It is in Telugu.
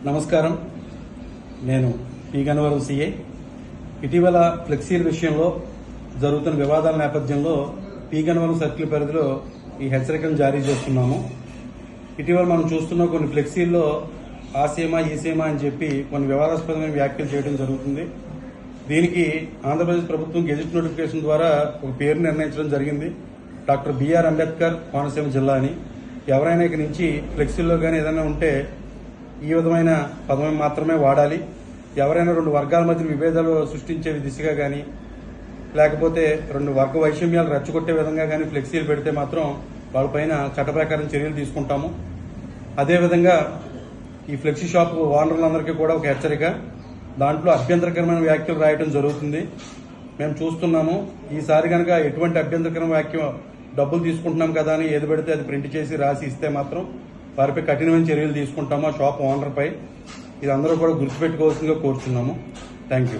నమస్కారం, నేను పి గన్నవరం సిఐ. ఇటీవల ఫ్లెక్సీల విషయంలో జరుగుతున్న వివాదాల నేపథ్యంలో పి గన్నవరం సర్కిల్ పరిధిలో ఈ హెచ్చరికలను జారీ చేస్తున్నాము. ఇటీవల మనం చూస్తున్న కొన్ని ఫ్లెక్సీల్లో ఆ సీమా ఈ సీమా అని చెప్పి కొన్ని వివాదాస్పదమైన వ్యాఖ్యలు చేయడం జరుగుతుంది. దీనికి ఆంధ్రప్రదేశ్ ప్రభుత్వం గెజిట్ నోటిఫికేషన్ ద్వారా ఒక పేరు నిర్ణయించడం జరిగింది, డాక్టర్ బిఆర్ అంబేద్కర్ కోనసీమ జిల్లా అని. ఎవరైనా ఇక నుంచి ఫ్లెక్సీల్లో కానీ ఏదైనా ఉంటే ఈ విధమైన పదం మాత్రమే వాడాలి. ఎవరైనా రెండు వర్గాల మధ్య విభేదాలు సృష్టించే దిశగా కానీ లేకపోతే రెండు వర్గ వైషమ్యాలు రెచ్చగొట్టే విధంగా కానీ ఫ్లెక్సీలు పెడితే మాత్రం వాళ్ళపైన చట్ట ప్రకారం చర్యలు తీసుకుంటాము. అదేవిధంగా ఈ ఫ్లెక్సీ షాప్ ఓనర్లందరికీ కూడా ఒక హెచ్చరిక, దాంట్లో అభ్యంతరకరమైన వ్యాఖ్యలు రాయడం జరుగుతుంది. మేము చూస్తున్నాము. ఈసారి కనుక ఎటువంటి అభ్యంతరకరమైన వ్యాఖ్య డబ్బులు తీసుకుంటున్నాం కదా అని ఏది పెడితే అది ప్రింట్ చేసి రాసి ఇస్తే మాత్రం వారిపై కఠినమైన చర్యలు తీసుకుంటాము, ఆ షాప్ ఓనర్పై. ఇది అందరూ కూడా గుర్తుపెట్టుకోవాల్సిందిగా కోరుతున్నాము. Thank you.